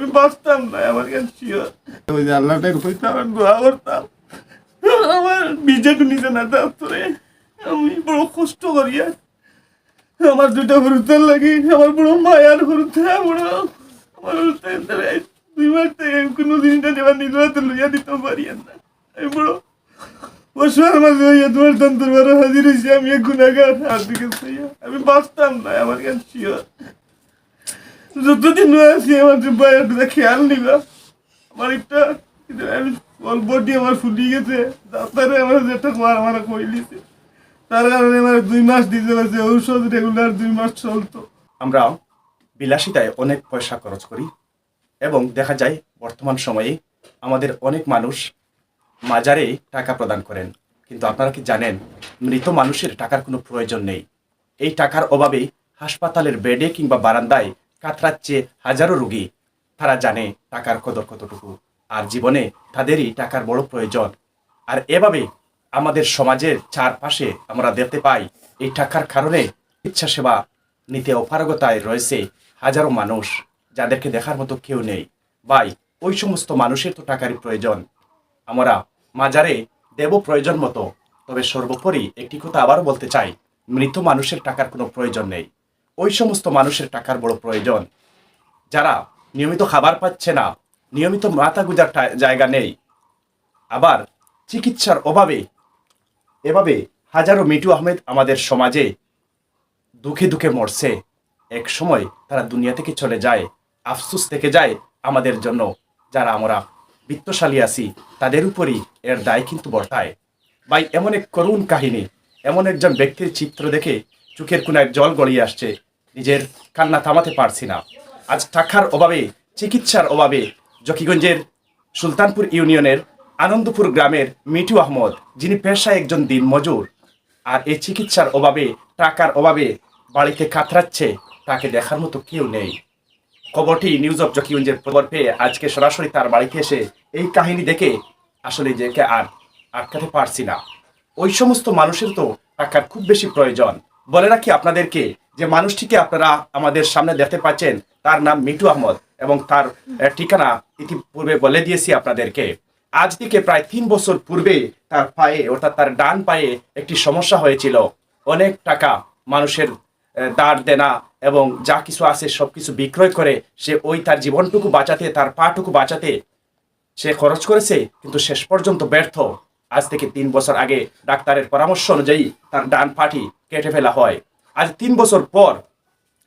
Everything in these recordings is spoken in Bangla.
আমি বাঁচতাম না। আমার কাছে শিওর ওই যে আল্লাহটাই হইতে আমার দোয়া করতাম, আমার বিজেপি নিচে না তোরে আমি বড় কষ্ট করিয়া আমার দুটা হরুতের লাগি আমার বড় মায়ার হরুতে বড় আমার হরুতে 2 মাস থেকে কোনো জিনিসটা যেবার নিজ হাতে লইয়া দিতে পারি না। আমি বড় বছর মাঝে হইয়া তোমার তন্ত্র হাজির হয়েছি, আমি গুণাগার আর দিকে আমি বাঁচতাম না। আমার কাছে শিওর যতদিন আছি আমার বাইরে খেয়াল নিবা। আমার একটা বডি আমার ফুটি গেছে, ডাক্তারে আমার যেটা কর আমার কইলিছে, তার কারণে আমার 2 মাস দিতে পারছে ঔষধ রেগুলার 2 মাস চলতো। আমরা বিলাসিতায় অনেক পয়সা খরচ করি এবং দেখা যায় বর্তমান সময়ে আমাদের অনেক মানুষ মাজারে টাকা প্রদান করেন, কিন্তু আপনারা কি জানেন মৃত মানুষের টাকার কোনো প্রয়োজন নেই। এই টাকার অভাবে হাসপাতালের বেডে কিংবা বারান্দায় কাতরাচ্ছে হাজারো রোগী। তারা জানে টাকার কদর কতটুকু, আর জীবনে তাদেরই টাকার বড় প্রয়োজন। আর এভাবে আমাদের সমাজের চারপাশে আমরা দেখতে পাই এই টাকার কারণে ইচ্ছা সেবা নিতে অপারগতায় রয়েছে হাজারো মানুষ, যাদেরকে দেখার মতো কেউ নেই। ভাই, ওই সমস্ত মানুষের তো টাকারই প্রয়োজন। আমরা মাজারে দেব প্রয়োজন মতো, তবে সর্বোপরি একটি কথা আবারও বলতে চাই, মৃত মানুষের টাকার কোনো প্রয়োজন নেই। ওই সমস্ত মানুষের টাকার বড় প্রয়োজন যারা নিয়মিত খাবার পাচ্ছে না, নিয়মিত মাথা গুজার জায়গা নেই, আবার চিকিৎসার অভাবে এভাবে হাজারো মিটু আহমেদ আমাদের সমাজে দুঃখে দুঃখে মরছে। এক সময় তারা দুনিয়া থেকে চলে যায়, আফসোস থেকে যায় আমাদের জন্য। যারা আমরা বিত্তশালী আছি তাদের উপরই এর দায় কিন্তু বর্তায়। ভাই, এমন এক করুণ কাহিনী, এমন একজন ব্যক্তির চিত্র দেখে চোখের কোনায় জল গড়িয়ে আসছে, নিজের কান্না থামাতে পারছি না। আজ টাকার অভাবে, চিকিৎসার অভাবে জকিগঞ্জের সুলতানপুর ইউনিয়নের আনন্দপুর গ্রামের মিটু আহমদ, যিনি পেশায় একজন দিনমজুর, আর এই চিকিৎসার অভাবে, টাকার অভাবে বাড়িতে কাতরাচ্ছে, তাকে দেখার মতো কেউ নেই। খবরটি নিউজ অফ জকিগঞ্জের খবর পেয়ে আজকে সরাসরি তার বাড়িতে এসে এই কাহিনী দেখে আসলে যেকে আর আটকাতে পারছি না। ওই সমস্ত মানুষের তো টাকার খুব বেশি প্রয়োজন। বলে রাখি আপনাদেরকে যে মানুষটিকে আপনারা আমাদের সামনে দেখতে পাচ্ছেন, তার নাম মিটু আহমদ এবং তার ঠিকানা ইতিপূর্বে বলে দিয়েছি আপনাদেরকে। আজ থেকে প্রায় 3 বছর পূর্বে তার পায়ে, অর্থাৎ তার ডান পায়ে একটি সমস্যা হয়েছিল। অনেক টাকা মানুষের দাঁড় দেনা এবং যা কিছু আছে সব কিছু বিক্রয় করে সে ওই তার জীবনটুকু বাঁচাতে, তার পাটুকু বাঁচাতে সে খরচ করেছে, কিন্তু শেষ পর্যন্ত ব্যর্থ। আজ থেকে 3 বছর আগে ডাক্তারের পরামর্শ অনুযায়ী তার ডান পাটি কেটে ফেলা হয়। আজ 3 বছর পর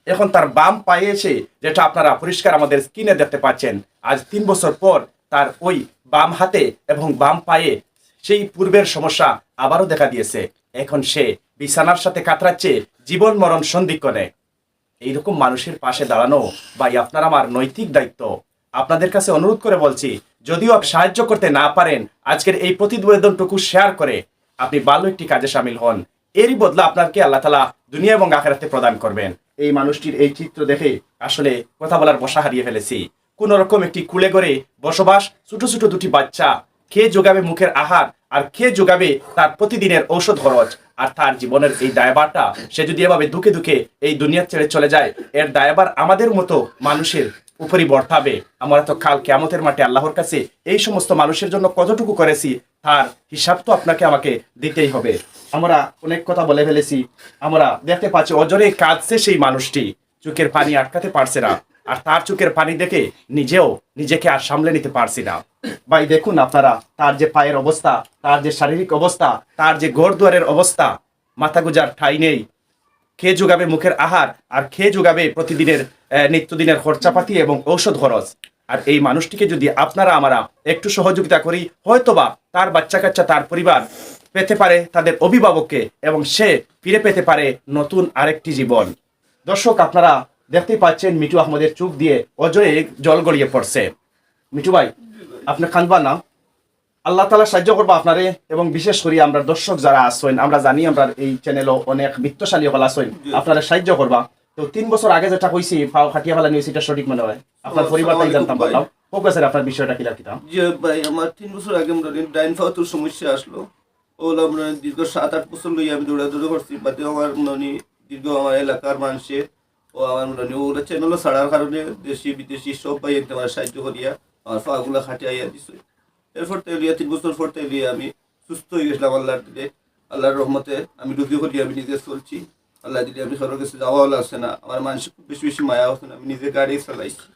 এখন তার বাম পায়ে এসে, যেটা আপনারা পরিষ্কার আমাদের স্ক্রিনে দেখতে পাচ্ছেন, আজ 3 বছর পর তার ওই বাম হাতে এবং বাম পায়ে সেই পূর্বের সমস্যা আবারও দেখা দিয়েছে। এখন সে বিছানার সাথে কাতরাচ্ছে, জীবন মরণ সন্ধিক্ষণে। এইরকম মানুষের পাশে দাঁড়ানো ভাই আপনার আমার নৈতিক দায়িত্ব। আপনাদের কাছে অনুরোধ করে বলছি, যদিও সাহায্য করতে না পারেন, আজকের এই প্রতিবেদনটুকু শেয়ার করে আপনি ভালো একটি কাজে সামিল হন। এরই বদলা আপনাকে আল্লাহ তাআলা দুনিয়া এবং আখিরাতে প্রদান করবেন। এই মানুষটির এই চিত্র দেখে আসলে কথা বলার বসা হারিয়ে ফেলেছি। কোন রকম একটি কুলে ঘরে বসবাস, ছোট ছোট 2টি বাচ্চা, খেয়ে যোগাবে মুখের আহার আর খেয়ে যোগাবে তার প্রতিদিনের ঔষধ খরচ। আর তার জীবনের এই দায়ভারটা সে যদি এভাবে দুঃখে দুঃখে এই দুনিয়া ছেড়ে চলে যায়, এর দায়ভার আমাদের মতো মানুষের উপরই বর্তাবে। আমরা তো কাল কিয়ামতের মাঠে আল্লাহর কাছে এই সমস্ত মানুষের জন্য কতটুকু করেছি তার হিসাব তো আপনাকে আমাকে দিতেই হবে। আমরা অনেক কথা বলে ফেলেছি। আমরা দেখতে পাচ্ছি অজরে কাঁদছে সেই মানুষটি, চোখের পানি আটকাতে পারছে না, আর তার চোখের পানি দেখে নিজেকে আর সামলে নিতে পারছি না। ভাই দেখুন আপনারা, তার যে পায়ের অবস্থা, তার যে শারীরিক অবস্থা, তার যে ঘর দুয়ারের অবস্থা, মাথা গুজার ঠাঁই নেই। খেয়ে যোগাবে মুখের আহার আর খেয়ে যোগাবে প্রতিদিনের নিত্যদিনের খরচাপাতি এবং ঔষধ খরচ। আর এই মানুষটিকে যদি আপনারা আমরা একটু সহযোগিতা করি, হয়তোবা তার বাচ্চা কাচ্চা, তার পরিবার পেতে পারে তাদের অভিভাবককে এবং সে ফিরে পেতে পারে নতুন আরেকটি জীবন। দর্শক, আপনারা দেখতেই পাচ্ছেন মিটু আহমদের চোখ দিয়ে অজরে জল গড়িয়ে পড়ছে। মিটু ভাই, আপনি কাঁদবা না, আল্লাহ তাআলা সাহায্য করবা আপনারে। এবং বিশেষ করে আমরা দর্শক যারা আসছেন, আমরা জানি আমরা এই চ্যানেলও অনেক বিত্তশালী হল আসছেন, আপনারা সাহায্য করবা। তো 3 বছর আগে যেটা কইছি পাও খাটিয়া ফেলা নিয়েছি, এটা সঠিক মনে হয়? আপনার পরিবারটাই জানতাম, বললাম হোক স্যার আপনার বিষয়টা কি রাখিতাম। যে ভাই, আমার 3 বছর আগে ডাইন ফাউতুর সমস্যা আসলো। ওলা আমরা দীর্ঘ 7-8 বছর লই আমি দৌড়াদৌড়ি করছি, বাদে আমার দীর্ঘ আমার এলাকার মানুষের ও আমার মনে হয় ওরা চ্যানেল ছাড়ার কারণে দেশি বিদেশি সব ভাই আমার সাহায্য করিয়া আমার পাগুলা খাটিয়াইয়া দিছে। এরপর তেলিয়া 3 বছর পর তেলিয়া আমি সুস্থ হয়ে গেছিলাম আল্লাহর দিলে। আল্লাহর রহমতে আমি রুগী করিয়া আমি নিজে চলছি। আল্লাহ দিলে আমি সবার কাছে যাওয়াও লাগছে না, আমার মানুষ খুব বেশি বেশি মায়া হচ্ছে না, আমি নিজে গাড়ি চালাইছি।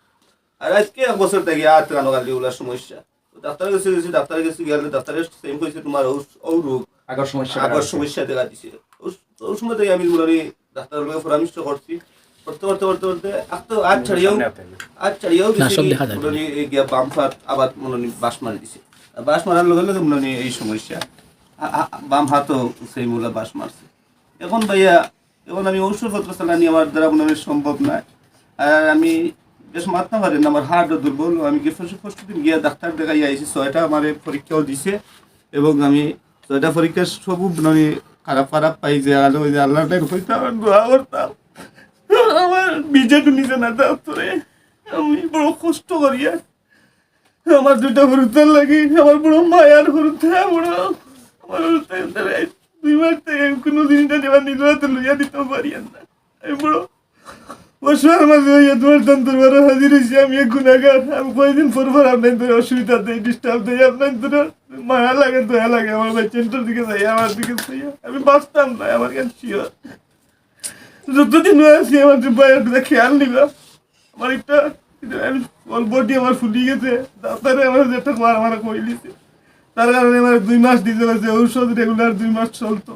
আর আজকে 1 বছর থেকে আর কানো গালি ওগুলা সমস্যা। তো ডাক্তারের কাছে গেছি, ডাক্তারের কাছে গেলে ডাক্তারের সেম কইছে তোমার ও রোগ আগর সমস্যা আবার সমস্যা দেখা দিছে। ওই সময় থেকে আমি মনে ডাক্তারের লগে পরামর্শ করছি, করতে করতে করতে করতে আজ ছাড়িয়েও গেছি মনে এই গিয়া বাম হাত আবার মনে বাস মারি দিছে। বাস মারার লগে লগে মনে এই সমস্যা বাম হাতও সেই মূলা বাস মারছে। এখন ভাইয়া এখন আমি ঔষধপত্র চালানি আমার দ্বারা মনে হয় সম্ভব নয়। আর আমি বেশ মারতে পারি না, আমার হার্টও দুর্বল। আমি ফার্স্ট দিন গিয়া ডাক্তার দেখাই আইছি, 6টা আমার পরীক্ষাও দিছে এবং আমি 6টা পরীক্ষা সবু মানে খারাপ খারাপ পাই যে আল্লাহটাই হইতে আমার দোয়া করতাম আমার বিজেটু নিজে না ডাক্তারে আমি বড় কষ্ট করিয়া আমার 2টা হরুতার লাগি আমার বড় মায়ার হরুতা বড় আমার 2 মাস থেকে কোনো জিনিসটা যেবার নিজের হাতে লইয়া দিতে পারি না। আমি বড় বছর মাঝে হইয়া তোমার তন্ত্র বড় হাজির হয়েছি। আমি এক গুণাগার, আমি কয়েকদিন পর আপনার তোর অসুবিধা দেয় ডিস্টার্ব দেয়, আপনার তোর মায়া লাগে দয়া লাগে আমার ভাই চেন্টার দিকে যাই আমার দিকে যাইয়া আমি বাঁচতাম না। আমার কাছে শিওর যতদিন আছি আমার বাইরে খেয়াল নিবা আমার একটা আমি বডি আমার ফুলি গেছে, ডাক্তারে আমার যেটা আমার কইলিছে তার কারণে আমার 2 মাস দিতে পারছে ঔষধ রেগুলার 2 মাস চলতো।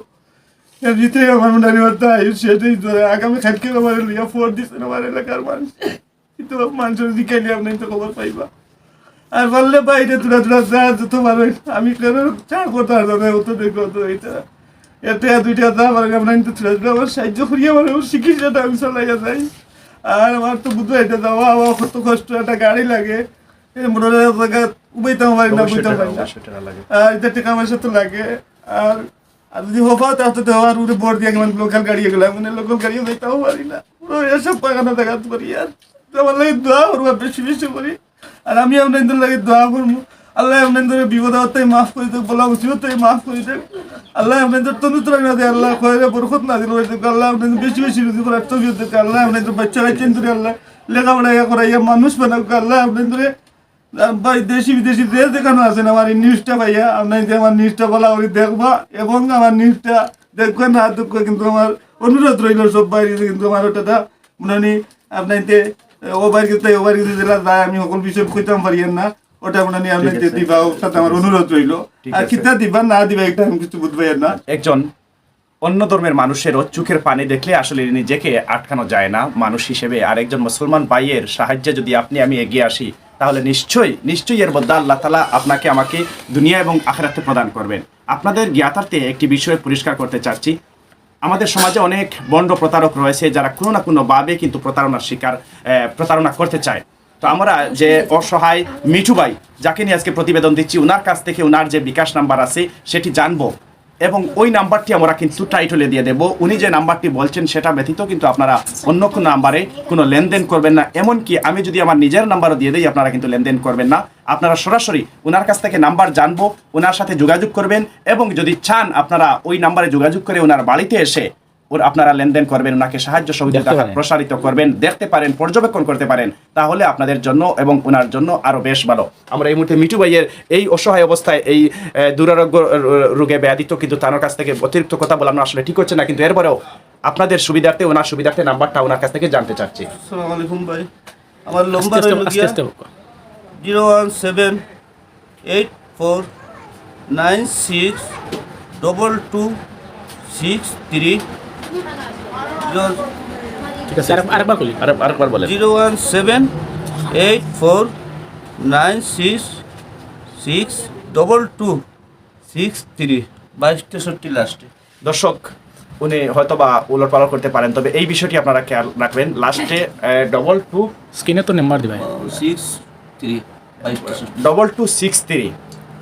এর ভিতরে আমার মনে হয় সেটাই ধরে আগামী খাটকে আমার লিয়া ফোর দিচ্ছে আমার এলাকার মানুষ, কিন্তু মানুষের জিকাইলে আপনি তো খবর পাইবা। আর বললে বাইরে তোরা যা যত পারো আমি কেন চা করতে পারতাম না, অত দেখো তো এটা এটা 2টা দাম আর আপনার তো আমার সাহায্য করিয়া আমার চিকিৎসাটা আমি চালাইয়া যাই। আর আমার তো বুঝবো এটা যাওয়া আমার কত কষ্ট, একটা গাড়ি লাগে মনে জায়গা উবাইতাম পারি না, বুঝতাম পারি না, আর এটা টাকা পয়সা তো লাগে। আর আর যদি হবা তাহলে তো আর উড়ে বোর্ড দিয়ে মানে লোকাল গাড়ি গেলাম মানে লোকাল গাড়িও যাইতেও পারি না, পুরো এসব পায়খানা দেখাত করি। আর আমার লাগে দোয়া করবো বেশি বেশি করি। আর আমি আপনাদের লাগে দোয়া করবো আল্লাহ আপনাদের বিপদ হত্যায় মাফ করে দেখ, বলা মুসিবতাই মাফ করে দেখ। আল্লাহ আপনাদের তনুতরা না দেয়, আল্লাহ খয়ের বরকত না দিল আল্লাহ আপনাদের বেশি বেশি রুজি করার তফিয়ত দেখ। আল্লাহ আপনাদের বাচ্চারা চেঞ্জুরি আল্লাহ লেখাপড়া করাইয়া মানুষ বানাক আল্লাহ আপনাদের ভাই দেশি বিদেশি দেশ দেখানো আছেন আমার এই নিউজটা ভাইয়া আপনার যে আমার নিউজটা বলা করি দেখবা এবং আমার নিউজটা দেখবেন না দুঃখ, কিন্তু আমার অনুরোধ রইল সব বাইরে কিন্তু আমার ওটা মনে হয় আপনার ও বাইরে ও বাইরে জেলা যায় আমি সকল বিষয় কইতাম পারি না, ওটা মনে হয় আপনার দিবা সাথে আমার অনুরোধ রইল। আর কিতা দিবা না দিবা একটা আমি কিছু বুঝবাই না। একজন অন্য ধর্মের মানুষেরও চোখের পানি দেখলে আসলে নিজেকে আটকানো যায় না মানুষ হিসেবে। আর একজন মুসলমান ভাইয়ের সাহায্যে যদি আপনি আমি এগিয়ে আসি তাহলে নিশ্চয়ই এর বদলা আল্লাহ তাআলা আপনাকে আমাকে দুনিয়া এবং আখিরাতে প্রদান করবেন। আপনাদের জ্ঞাতার্থে একটি বিষয় পরিষ্কার করতে চাচ্ছি, আমাদের সমাজে অনেক বন্ড প্রতারক রয়েছে যারা কোনো না কোনোভাবে কিন্তু প্রতারণা করতে চায়। তো আমরা যে অসহায় মিঠু ভাই যাকে নিয়ে আজকে প্রতিবেদন দিচ্ছি ওনার কাছ থেকে ওনার যে বিকাশ নাম্বার আছে সেটি জানবো এবং ওই নাম্বারটি আমরা কিন্তু টাইটলে দিয়ে দেবো। উনি যে নাম্বারটি বলছেন সেটা ব্যতীত কিন্তু আপনারা অন্য কোনো নাম্বারে কোনো লেনদেন করবেন না, এমনকি আমি যদি আমার নিজের নাম্বারও দিয়ে দিই আপনারা কিন্তু লেনদেন করবেন না। আপনারা সরাসরি ওনার কাছ থেকে নাম্বার জানবো, ওনার সাথে যোগাযোগ করবেন এবং যদি চান আপনারা ওই নাম্বারে যোগাযোগ করে ওনার বাড়িতে এসে আপনারা লেনদেন করবেন, ওনাকে সাহায্য সহযোগিতা প্রসারিত করবেন, দেখতে পারেন, পর্যবেক্ষণ করতে পারেন, তাহলে আপনাদের জন্য এবং ওনার জন্য আরো বেশ ভালো। আমরা এই মুহূর্তে মিঠু ভাইয়ের এই অসহায় অবস্থায় এই দুরারোগ্য রোগে ব্যাধিত কিন্তু তার কাছ থেকে অতিরিক্ত কথা বলানো আসলে ঠিক হচ্ছে না, কিন্তু এরপরেও আপনাদের সুবিধার্থে ওনার সুবিধার্থে নাম্বারটা ওনার কাছ থেকে জানতে চাচ্ছি। আসসালামু আলাইকুম ভাই, আমার নম্বর হলো 01784962263 ঠিক আছে আরেকবার বলি আরেকবার বলেন। 01784962263 2263 লাস্টে। দর্শক উনি হয়তো বা উলট পালট করতে পারেন, তবে এই বিষয়টি আপনারা খেয়াল রাখবেন। লাস্টে 22 স্ক্রিনে তো নাম্বার দিবেন 63 2263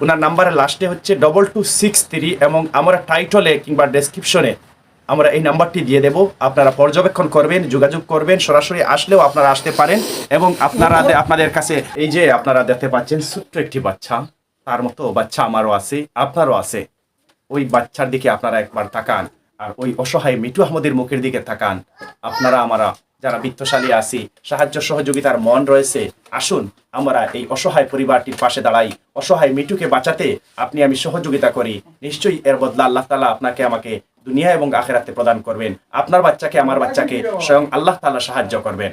ওনার নাম্বারের লাস্টে হচ্ছে 2263 এবং আমরা টাইটলে কিংবা ডেসক্রিপশনে আমরা এই নাম্বারটি দিয়ে দেব। আপনারা পর্যবেক্ষণ করবেন, যোগাযোগ করবেন, সরাসরি আসলেও আপনারা আসতে পারেন এবং আপনাদের কাছে এই যে আপনারা দেখতে পাচ্ছেন ছোট্ট একটি বাচ্চা, তার মতো বাচ্চা আমারও আছে, আপনারও আছে। ওই বাচ্চার দিকে আপনারা একবার তাকান আর ওই অসহায় মিঠু আহমদের মুখের দিকে তাকান। আপনারা আমরা যারা বিত্তশালী আছি, সাহায্য সহযোগিতার মন রয়েছে, আসুন আমরা এই অসহায় পরিবারটির পাশে দাঁড়াই। অসহায় মিঠুকে বাঁচাতে আপনি আমি সহযোগিতা করি। নিশ্চয়ই এর বদলা আল্লাহ তাআলা আপনাকে আমাকে দুনিয়া এবং আখিরাতে প্রদান করবেন। আপনার বাচ্চাকে আমার বাচ্চাকে স্বয়ং আল্লাহ তাআলা সাহায্য করবেন।